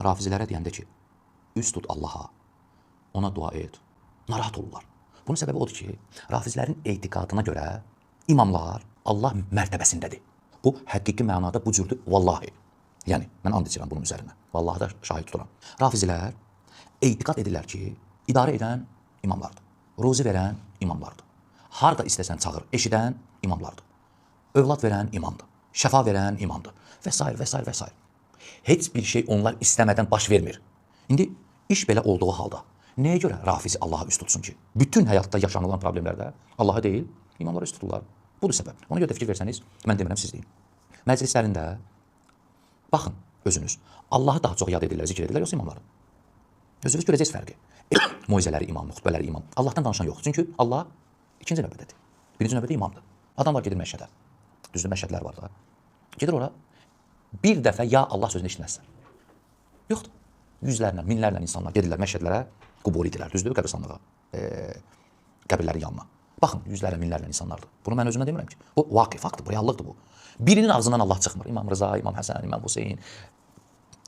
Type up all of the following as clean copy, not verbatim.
Rafizilərə deyəndə ki, üst tut Allaha, ona dua et, narahat olurlar. Bunun səbəbi odur ki, Rafizilərin etiqadına görə imamlar Allah mərtəbəsindədir. Bu, həqiqi mənada bu cürdür, vallahi. Yəni, mən and içirəm bunun üzərinə. Vallahi da şahid tuturam. Rafizilər etiqad edirlər ki, idarə edən imamlardır. Ruzi verən imamlardır. Harda istəsən çağır, eşidən imamlardır. Övlad verən imamdır. Şəfa verən imamdır. Və s. və s. və s. Heç bir şey onlar istəmədən baş vermir. İndi iş belə olduğu halda nəyə görə Rafizi Allaha üst tutsun ki? Bütün həyatda yaşanılan problemlərdə Allaha deyil, imamlara üst tuturlar. Budur səbəb. Ona görə də fikir versəniz, mən demirəm, siz deyin. Məclislərində baxın özünüz. Allahı daha çox yad edirlər, zikr edirlər, yoxsa imamları? Özünüz görəcəksiniz fərqi. Moizələri imam, xütbələri imam. Allahdan danışan yox. Çünki Allah ikinci növbədədir. Birinci növbədə imamdır. Adamlar gedir məşhədə. Düzdür, məşhədlər var da. Gedir ora, bir dəfə ya Allah sözünü eşitməzsən. Yoxdur. Yüzlərlə, minlərlə insanlar gedirlər məşhədlərə, qubur edirlər. Düzdür, qəbristanlığa, qəbirlərin yanına. Baxın, yüzlərlə, minlərlə insanlardır. Bunu mən özümə demirəm ki. Bu vaqi faktdır, bu reallıqdır bu. Birinin ağzından Allah çıxmır. İmam Rıza, İmam Həsən, İmam Hüseyin,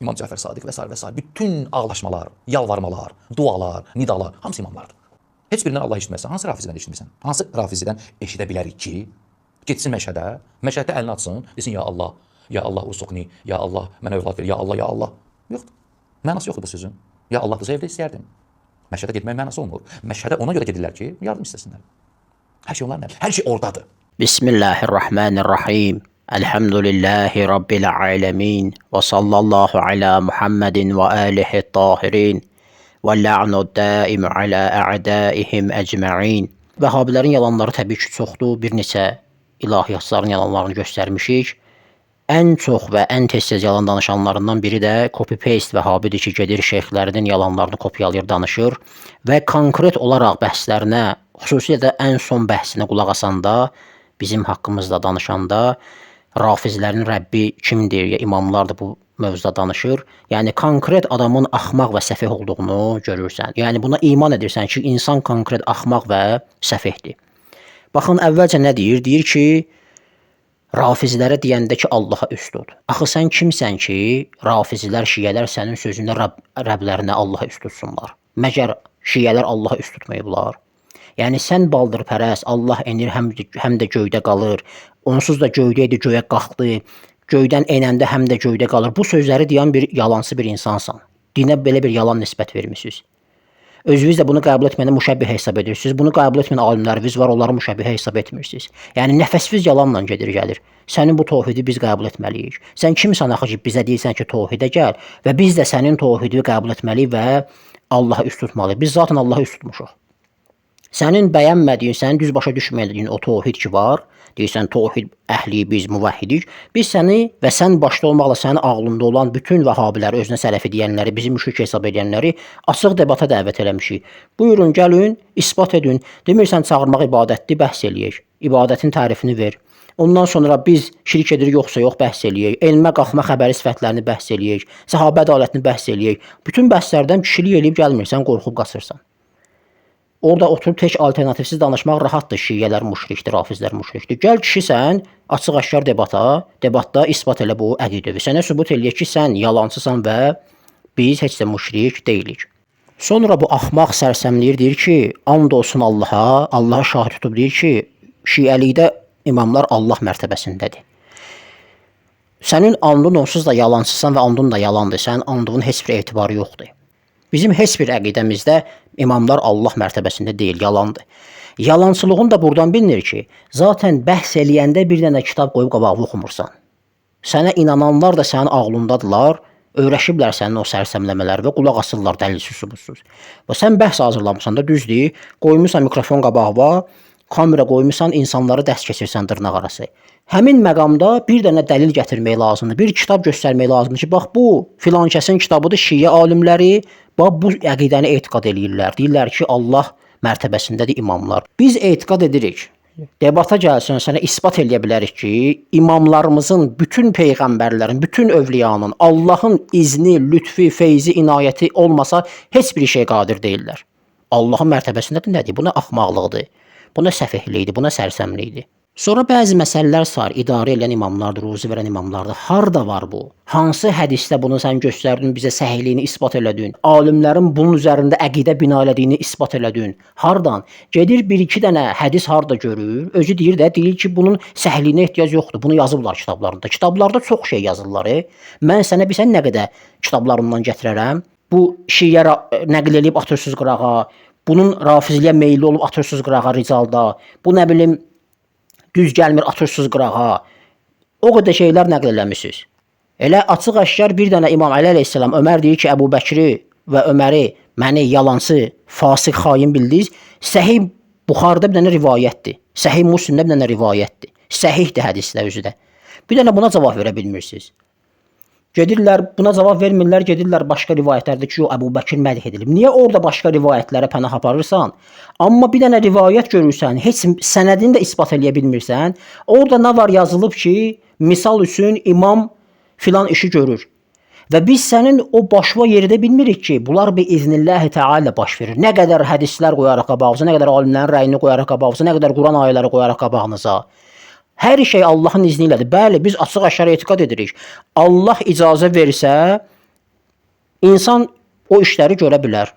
İmam Cəfər Sadiq və s. və s. Bütün ağlaşmalar, yalvarmalar, dualar, nidalar, hamısı imamlardır. Heç birindən Allah eşitməzsən, hansı Rafizidən eşitmirsən? Hansı Rafizidən eşidə bilərik ki, getsin məşhədə, məşhəddə əlini atsın, desin ya Allah ursuqni, ya Allah mənə övlad ver, ya Allah, ya Allah. Yoxdur. Mənası yoxdur bu sözün. Ya Allah'dırsa evdə istəyərdim. Məşhədə getmək mənası olmur. Məşhədə ona görə gedirlər ki, yardım istəsinlər. Hər şey onlar nədir? Hər şey oradadır. Bismillahirrahmanirrahim. Elhamdülillahi Rabbil alemin. Və sallallahu ala Muhammedin və alihi tahirin. Və la'nu daim ala a'daihim ecma'in. Vəhabilərin yalanları təbii ki çoxdur. Bir neçə ilahiyyatçıların yalanlarını göstərmişik. Ən çox və ən tez-tez yalan danışanlarından biri də copy-paste vəhabidir ki, gedir şeyxlərinin yalanlarını kopyalayır, danışır və konkret olaraq bəhslərinə, xüsusilə də ən son bəhsinə qulaq asanda, bizim haqqımızda danışanda, Rafizlərin Rəbbi kimdir, ya imamlar da bu mövzuda danışır. Yəni, konkret adamın axmaq və səfih olduğunu görürsən. Yəni, buna iman edirsən ki, insan konkret axmaq və səfihdir. Baxın, əvvəlcə nə deyir? Deyir ki, Rafizlərə deyəndə ki, Allaha üst tut. Axı sən kimsən ki, Rafizlər, şiyələr sənin sözündə Rəblərinə Allaha üst tutsunlar? Məgər şiyələr Allaha üst tutmayıblar? Yəni, sən baldırpərəst, Allah enir, həm də göydə qalır. Onsuz da göydə idi, göyə qalxdı. Göydən enəndə həm də göydə qalır. Bu sözləri deyən bir yalancı bir insansan. Dinə belə bir yalan nisbət vermişsiniz. Özünüz də bunu qəbul etməyəni müşəbbih hesab edirsiniz. Bunu qəbul etməyən alimləriniz var, onları müşəbbih hesab etmirsiniz. Yəni, nəfəsviz yalanla gedir, gəlir. Sənin bu tohidi biz qəbul etməliyik. Sən kimsən axı ki, bizə deyirsən ki, tohidə gəl və biz də sənin tohidi qəbul etməliyik və Allaha üst tutmalıyıq. Biz zaten Allaha üst tutmuşuq. Sənin bəyənmədiyin, sənin düz başa düşmədiyin o tohid ki var, deyirsən tohid əhli biz müvəhhidik. Biz səni və sən başda olmaqla sənin ağlında olan bütün vəhabiləri, özünə sələfi deyənləri, bizi müşrik hesab edənləri açıq debata dəvət eləmişik. Buyurun, gəlin, isbat edin. Demirsən çağırmaq ibadətdir, bəhs eləyək. İbadətin tərifini ver. Ondan sonra biz şirk edirik, yoxsa yox, bəhs eləyək. Elmə qalxma xəbəri sifətlərini bəhs eləyək. Səhabə ədalətini bəhs eləyək. Bütün bəhslərdən kişilik eləyib gəlmirsən, qorxub qaçırsan. Orada oturub tək alternativsiz danışmaq rahatdır. Şiyələr müşrikdir, Rafizlər müşrikdir. Gəl kişisən, açıq-aşkar debatda isbat elə bu əqidəvi. Sənə sübut eləyək ki, sən yalancısan və biz heç də müşrik deyilik. Sonra bu axmaq sərsəmləyir, deyir ki, and olsun Allaha, Allaha şahid tutub deyir ki, şiəlikdə imamlar Allah mərtəbəsindədir. Sənin andın onsuz da yalancısan və andın da yalandır. Sənin andığın heç bir etibarı yoxdur. Bizim heç bir əqidəmizdə imamlar Allah mərtəbəsində deyil, yalandır. Yalançılığın da buradan bilinir ki, zaten bəhs eləyəndə bir dənə kitab qoyub qabağını oxumursan. Sənə inananlar da sənin ağlındadılar, öyrəşiblər sənin o sərsəmləmələri və qulaq asırlar dəlilsiz sübutsuz. Və sən bəhs hazırlamısan da düzdür, qoymusan mikrofon qabağına, kamera qoymusan, insanları dəst keçirsən dırnaq arası. Həmin məqamda bir dənə dəlil gətirmək lazımdır, bir kitab göstərmək lazımdır ki, bax bu filan kəsin kitabıdır, şiə alimləri, bax bu əqidəni etiqad eləyirlər. Deyirlər ki, Allah mərtəbəsindədir imamlar. Biz etiqad edirik. Debata gəlsən, sənə isbat eləyə bilərik ki, imamlarımızın, bütün peyğəmbərlərin, bütün övliyanın, Allahın izni, lütfi, feyzi, inayəti olmasa heç bir şey qadir deyirlər. Allahın mərtəbəsindədir nədir? Bu nə axmaqlıqdır, bu nə səfihlikdir, bu nə sərsəmlikdir. Sonra bəzi məsələlər var. İdarə edən imamlardır, ruzi verən imamlardır. Harda var bu? Hansı hədisdə bunu sən göstərdin, bizə səhihliyini isbat elədin? Alimlərin bunun üzərində əqidə bina elədiyini isbat elədin. Hardan? Gedir bir-iki dənə hədis harda görür? Özü deyir ki, bunun səhliyinə ehtiyac yoxdur. Bunu yazıblar kitablarında. Kitablarda çox şey yazırlar. Mən sənə bilsən nə qədər kitablarımdan gətirərəm. Bu şiə nəql eləyib atırsız qırağa. Bunun rafizliyə meyilli olub atırsız qırağa ricalda. Bu nə bilim düz gəlmir atırsız qırağa. O qədər şeylər nəql eləmisiniz. Elə açıq-aşkar bir dənə İmam Əli əleyhissalam Ömər deyir ki, Əbu Bəkri və Öməri məni yalançı, fasıq, xain bildiniz. Səhih Buxarıda bir dənə rivayətdir. Səhih Müslimdə bir dənə rivayətdir. Səhihdir hədislər özü də. Bir dənə buna cavab verə bilmirsiniz. Gedirlər, buna cavab vermirlər, gedirlər başqa rivayətlərdə ki, Əbu Bəkir mədh edilib. Niyə orada başqa rivayətlərə pənah aparırsan? Amma bir dənə rivayət görürsən, heç sənədini də isbat eləyə bilmirsən. Orada nə var yazılıb ki, misal üçün imam filan işi görür. Və biz sənin o başva yerdə bilmirik ki, bunlar bi iznillah Teala baş verir. Nə qədər hədislər qoyaraq qabağınıza, nə qədər alimlərin rəyini qoyaraq qabağınıza, nə qədər Quran ayələri qoyaraq qabağınıza. Hər şey Allahın izni ilədir. Bəli, biz açıq-aşkar etiqad edirik. Allah icazə versə, insan o işləri görə bilər.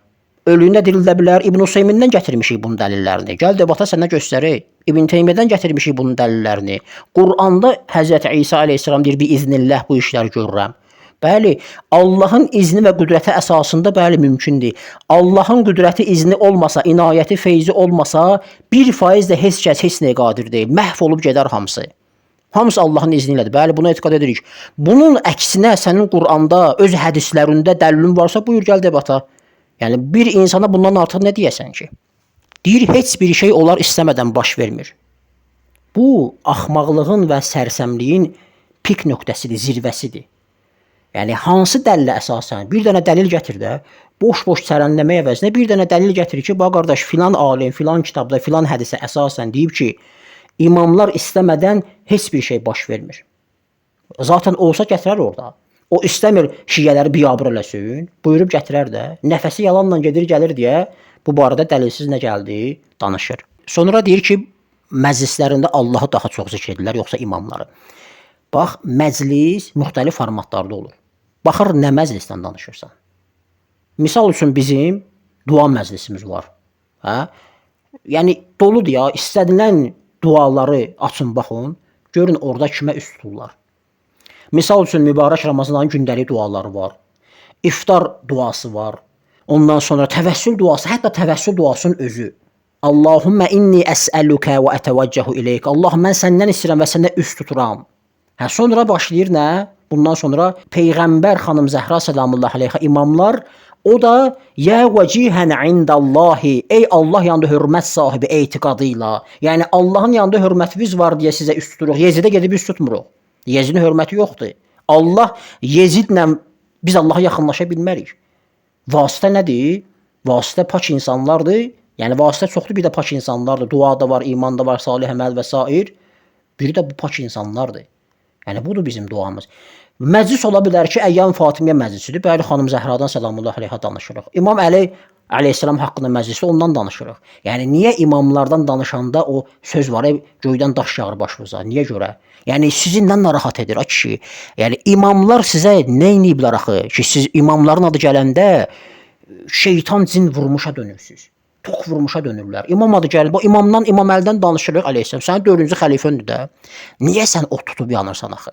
Ölüyündə dirildə bilər. İbn Useymindən gətirmişik bunun dəlillərini. Gəl debata sənə göstərək. İbn Teymiyədən gətirmişik bunun dəlillərini. Quranda Həzrəti İsa əleyhissalam deyir, bi iznillah bu işləri görürəm. Bəli, Allahın izni və qüdrəti əsasında bəli mümkündür. Allahın qüdrəti izni olmasa, inayəti, feyzi olmasa, 1% də heç kəs heç nəyə qadir deyil. Məhv olub gedər hamısı. Hamısı Allahın izni ilədir. Bəli, buna etiqad edirik. Bunun əksinə sənin Quranda, öz hədislərində dəlilin varsa, buyur gəl debata. Yəni bir insana bundan artıq nə deyəsən ki? Deyir, heç bir şey onlar istəmədən baş vermir. Bu axmaqlığın və sərsəmliyin pik nöqtəsidir, zirvəsidir. Yəni hansı dəlillə əsasən bir dənə dəlil gətir də, boş-boş sərənnəmək əvəzinə bir dənə dəlil gətir ki, bax qardaş filan alim, filan kitabda, filan hədisə əsasən deyib ki, imamlar istəmədən heç bir şey baş vermir. Zaten olsa gətirər orada. O istəmir şiələri biabır eləsin, buyurub gətirər də, nəfəsi yalanla gedir gəlir deyə bu barədə dəlilsiz nə gəldi danışır. Sonra deyir ki, məclislərində Allahı daha çox zikr edirlər, yoxsa imamları. Bax, məclis müxtəlif formatlarda olur. Baxır nə məclisdən danışırsan. Misal üçün bizim dua məclisimiz var. Hə? Yəni doludur ya, istədilən duaları açın baxın, görün orada kimə üst tuturlar. Misal üçün mübarək Ramazanın gündəlik duaları var. İftar duası var. Ondan sonra təvəssül duası, hətta təvəssül duasının özü. Allahumma inni əs'əluka və ətəvəccəhu ileyk. Allah, mən səndən istəyirəm və səndən üst tuturam. Hə, sonra başlayır nə? Bundan sonra Peyğəmbər xanım Zəhra salamullahi aleyhə imamlar, o da ya vəcihən indallahi, ey Allah yanında hörmət sahibi etiqadıyla. Yəni Allahın yanında hörmətiniz var deyə sizə üst tuturuq. Yezidə gedib üst tutmuruq. Yezidin hörməti yoxdur. Allah Yezidlə biz Allaha yaxınlaşa bilmərik. Vasitə nədir? Vasitə pak insanlardır. Yəni vasitə çoxdur, bir də pak insanlardır. Dua da var, iman da var, salih əməl və sair. Biri də bu pak insanlardır. Yəni budur bizim duamız. Məclis ola bilər ki, Əyyam Fatimiyyə məclisidir. Bəli, xanım Zəhradan salamullahi aleyhə danışırıq. İmam Əli əleyhissalam haqqında məclisdə ondan danışırıq. Yəni niyə imamlardan danışanda o söz var, göydən daş yağır başınıza? Niyə görə? Yəni sizi nə narahat edir ay kişi? Yəni imamlar sizə nə ediblər axı ki, siz imamların adı gələndə şeytan cin vurmuşa dönürsüz. Tox vurmuşa dönürlər. İmam adı gəlir. Bu imamdan, İmam Əlidən danışırıq əleyhissalam. Sənin 4-cü xəlifəndir də. Niyə sən od tutub yanırsan axı?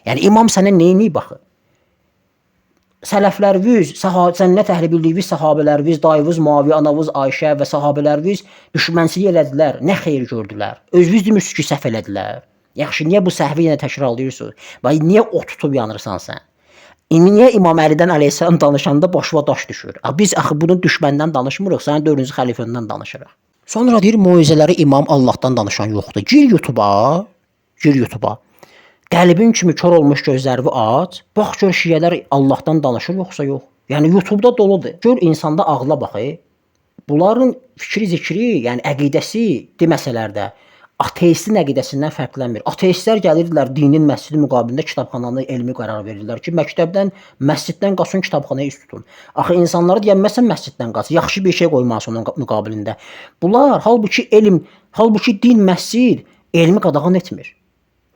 Yəni imam sənə nə edib axı? Sələfləriniz, cənnət əhli bildiyiniz sahabeləriniz, dayınız Muaviyə, anavız Ayşə və sahabeləriniz düşmənçilik elədilər. Nə xeyir gördülər? Özünüz demişsiniz ki, səhv elədilər. Yaxşı, niyə bu səhvi yenə təkrarlayırsınız? Və niyə od tutub yanırsan sən? Niyə İmam Əlidən əleyhissalam danışanda başına daş düşür? Biz axı bunu düşməndən danışmırıq, sənin 4-cü xəlifəndən danışırıq. Sonra deyir, moizələri imam Allahdan danışan yoxdur. Gir YouTube'a. Qəlbin kimi kör olmuş gözlərini aç. Bax gör şiələr Allahdan danışır yoxsa yox. Yəni YouTube'da doludur. Gör insanda ağla bax. Bunların fikri, zikri, yəni əqidəsi deməsələr də ateistin əqidəsindən fərqlənmir. Ateistlər gəlirdilər dinin məscidi müqabilində kitabxananı elmi qərar verirlər ki, məktəbdən, məsciddən qaçın, kitabxanaya üst tutun. Axı insanları deyəməsən məsciddən qaç, yaxşı bir şey qoymalısın onun müqabilində. Bunlar halbuki elm, halbuki din, məscid Elmi qadağan etmir.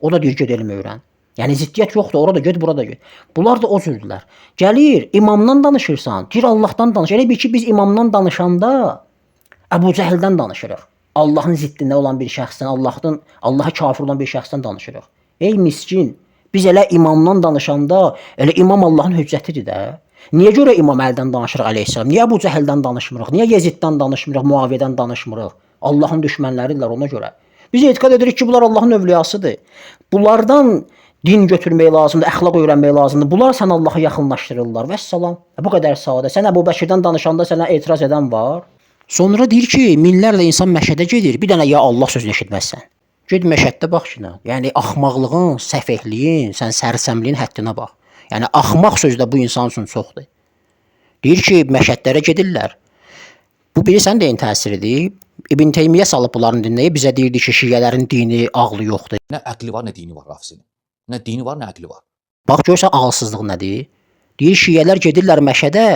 O da deyir, ged elm öyrən. Yəni ziddiyyət yoxdur, orada ged, burada ged. Bunlar da o cürdülər. Gəlir, imamdan danışırsan, deyir Allahdan danış. Elə bil ki, biz imamdan danışanda Əbu Cəhildən danışırıq. Allahın ziddində olan bir şəxsdən, Allaha kafir olan bir şəxsdən danışırıq. Ey miskin, biz elə imamdan danışanda, elə imam Allahın hüccətidir də. Niyə görə imam əldən danışırıq əleyhissalam? Niyə Əbu Cəhildən danışmırıq? Niyə Yeziddən danışmırıq, Muaviyyədən danışmırıq? Allahın düşmənləridirlər ona görə. Biz etiqad edirik ki, bunlar Allahın övliyasıdır. Bunlardan din götürmək lazımdır, əxlaq öyrənmək lazımdır. Bunlar səni Allaha yaxınlaşdırırlar. Vəssalam. Bu qədər sadə. Sən Əbu Bəkirdən danışanda sənə etiraz edən var. Sonra deyir ki, minlərlə insan məşədə gedir. Bir dənə ya Allah sözünü eşitməzsən. Ged məşəddə bax ki, yəni axmaqlığın, səfehliyin, sən sərsəmliyin həddinə bax. Yəni axmaq sözdə bu insan üçün çoxdur. Deyir ki, məşədlərə gedirlər. Bu bilirsən deyin təsiridir. İbn Teymiyyə salıb bunların dinləyib bizə deyirdi ki, şiələrin dini, ağlı yoxdur. Nə əqli var, nə dini var Rafizinin. Nə dini var, nə əqli var. Bax görsən ağılsızlıq nədir? Deyir şiələr gedirlər məşədə.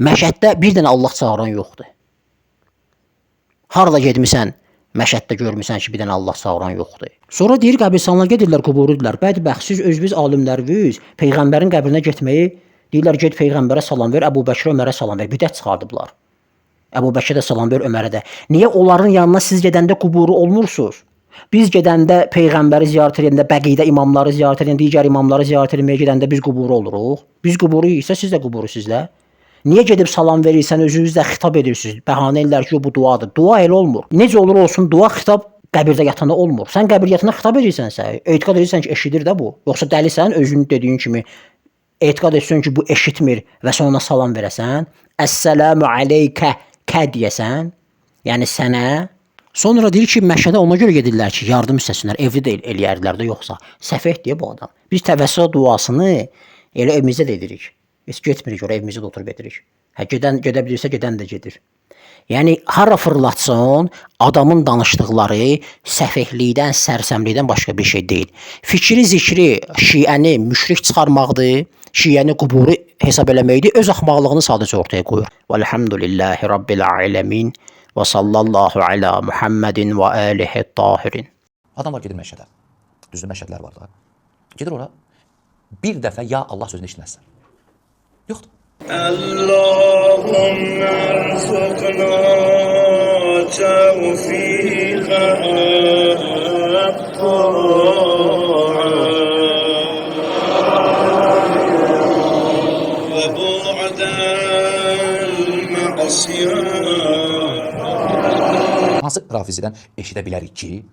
Məşəddə bir dənə Allah çağıran yoxdur. Harada getmisən? Məşəddə görmüsən ki, bir dənə Allah çağıran yoxdur. Sonra deyir qəbirstanlığa gedirlər, qubururdular. Bədbəxtsiz özünüz alimləriniz peyğəmbərin qəbrinə getməyi deyirlər, get peyğəmbərə salam ver, Əbu Bəkirə, Ömərə salam ver. Bidət çıxardıblar. Əbu Bəkirə də salam ver, Ömərə də. Niyə onların yanına siz gedəndə quburu olmursunuz? Biz gedəndə peyğəmbəri ziyarət edəndə, bəqidə imamları ziyarət edəndə, digər imamları ziyarət etməyə gedəndə biz quburu oluruq. Biz quburu isə siz də quburu sizlə. Niyə gedib salam verirsən, özünüzlə xitab edirsiniz? Bəhanə edirlər ki, bu duadır. Dua elə olmur. Necə olur olsun, dua xitab qəbirdə yatanda olmur. Sən qəbir yatanda xitab edirsənsə, etiqad edirsən ki, eşidir də bu. Yoxsa dəlisən, özün dediyin kimi etiqad etsən ki, bu eşitmir və sonra salam verəsən, Əssəlamu aleykə kə deyəsən, yəni sənə. Sonra deyir ki, məşədə ona görə gedirlər ki, yardım istəsinlər, evli də eləyərdilər də yoxsa. Səfeh deyə bu adam. Biz təvəssül duasını elə evimizdə də edirik. Biz getmirik, ora evimizdə də oturub edirik. Gedə bilirsə gedən də gedir. Yəni hara fırlatsın, adamın danışdıqları səfehlikdən, sərsəmlikdən başqa bir şey deyil. Fikri, zikri şiəni müşrik çıxarmaqdır, şiəni quburu hesab eləməkdir, öz axmaqlığını sadəcə ortaya qoyur. Vəlhamdülillahi Rabbil aləmin və sallallahu alə Muhammedin və alihi tahirin. Adamlar gedir məşədə. Düzdür, məşədlər var da. Gedir ora. Bir dəfə ya Allah sözünü eşitməzsən. Yoxdur. Allahümme rzuqna tevfiqə və bu'dəl məsiyyət. Hansı Rafizidən eşidə bilərik ki,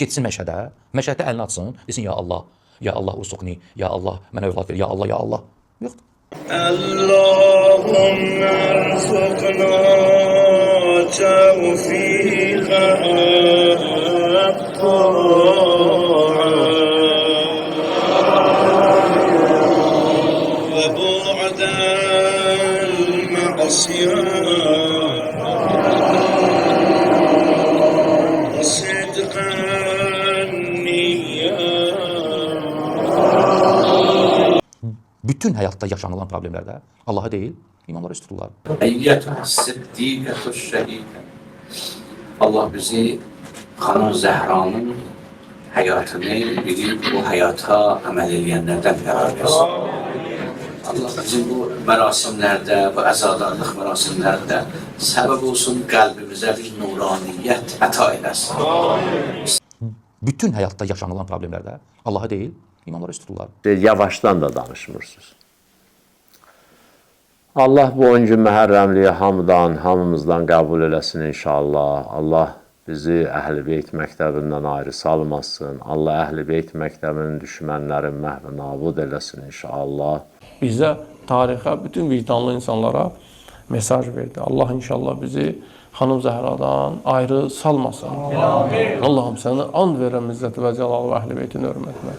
getsin məşədə, məşəddə əlini atsın, desin ya Allah ursuqni, ya Allah mənə övlad ver, ya Allah. Yoxdur. Allahümme rzuqna tevfiqə və bu'dəl məsiyyət. Bütün həyatda yaşanılan problemlərdə Allah'a deyil, imamlara üst tuturlar. Eyyətü siddiqətü şəhidə. Allah bizi Xanım Zəhranın həyatını bilib, bu həyata əməl edənlərdən qərar versin. Allah bizim bu mərasimlərdə, bu əzadarlıq mərasimlərdə səbəb olsun, qəlbimizə bir nuraniyyət əta eləsin. Bütün həyatda yaşanılan problemlərdə Allah'a deyil, imamlara üst tuturlar. Yavaşdan da danışmırsınız. Allah bu 10 gün məhərrəmliyi hamımızdan qəbul eləsin inşallah. Allah bizi Əhl-i Beyt məktəbindən ayrı salmasın. Allah Əhl-i Beyt məktəbinin düşmənlərin məhv nabud eləsin inşallah. Bizə, tarixə, bütün vicdanlı insanlara mesaj verdi. Allah inşallah bizi Xanım Zəhradan ayrı salmasın. Allahım sənə and verəm İzzət və Cəlal və Əhl-i Beytin hörmətinə.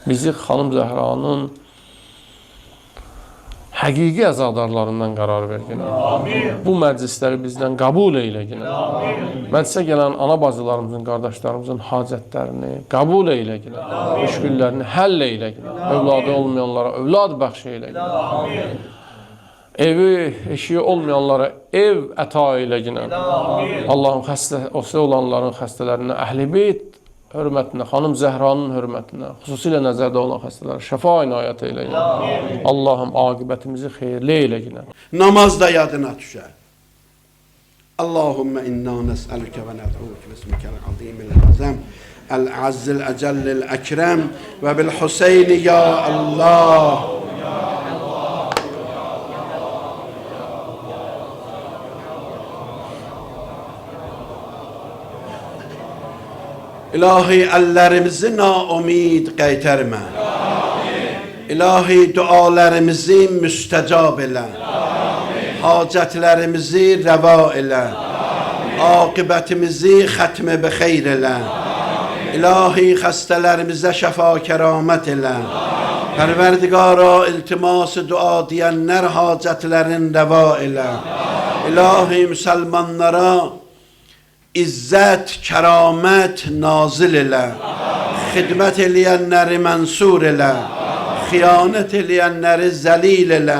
Bizi Xanım Zəhranın həqiqi əzadarlarından qərar ver günə. Bu məclisləri bizdən qəbul eylə günə. Məclisə gələn ana bacılarımızın, qardaşlarımızın hacətlərini qəbul eylə günə. Müşküllərini həll eylə günə. Övladı olmayanlara övlad bəxş eylə günə. Evi, eşiyi olmayanlara ev əta eylə günə. Allahım xəstəsi olanların xəstələrinə Əhl-i Beyt hörmətinə, xanım Zəhranın hörmətinə, xüsusilə nəzərdə olan xəstələrə şəfa inayət eylə. Allahım aqibətimizi xeyirli eylə. Namazda yadına düşər. Allahümme inna nes'aluke ve ned'uke bismikel azimil azam el-azzil ecellil ekrem ve bil Hüseyni ya Allah. İlahi ellerimizi naumid qaytarma. İlahi dualarımızı müstecab elə. Hacətlərimizi rəva elə. Aqibətimizi xətmə bi xeyr elə. İlahi xəstələrimizə şəfa kəramət elə. Pərverdigara iltiması dua deyənlər hacətlərin rəva elə. İlahi müsəlmanlara İzzət, kəramət nazil elə. Xidmət eləyənləri mənsur elə. Xiyanət eləyənləri zəlil elə.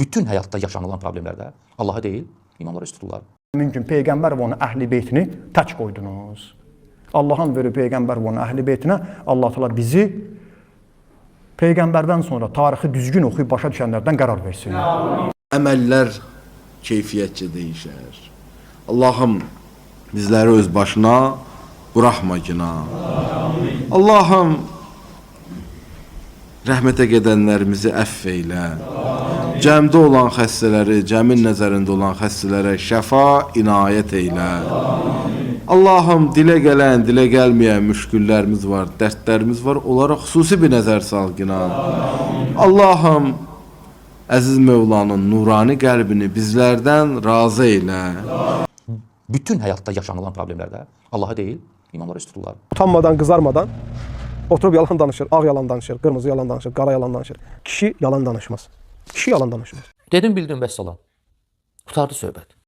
Bütün həyatda yaşanılan problemlərdə Allah'a deyil, imamlara üst tuturlar. Mümkün Peyğəmbər və onun əhli beytini tək qoydunuz. Allahın verib Peyğəmbər və onun əhli beytinə Allah təala bizi Peyğəmbərdən sonra tarixi düzgün oxuyub başa düşənlərdən qərar versin. Əməllər keyfiyyətcə dəyişər. Allahım bizləri öz başına buraxma günah. Allahım rəhmətə gedənlərimizi əfv eylə. Cəmdə olan xəstələri, cəmin nəzərində olan xəstələrə şəfa inayət eylə. Allahım dilə gələn, dilə gəlməyən müşküllərimiz var, dərdlərimiz var. Onlara xüsusi bir nəzər sal günah. Allahım əziz Mövlanın nurani qəlbini bizlərdən razı eylə. Bütün həyatda yaşanılan problemlərdə Allah'a deyil, imamlara üst tuturlar. Utanmadan, qızarmadan oturub yalan danışır, ağ yalan danışır, qırmızı yalan danışır, qara yalan danışır. Kişi yalan danışmaz. Kişi yalan danışmaz. Dedim bildim vəssalam. Qutardı söhbət.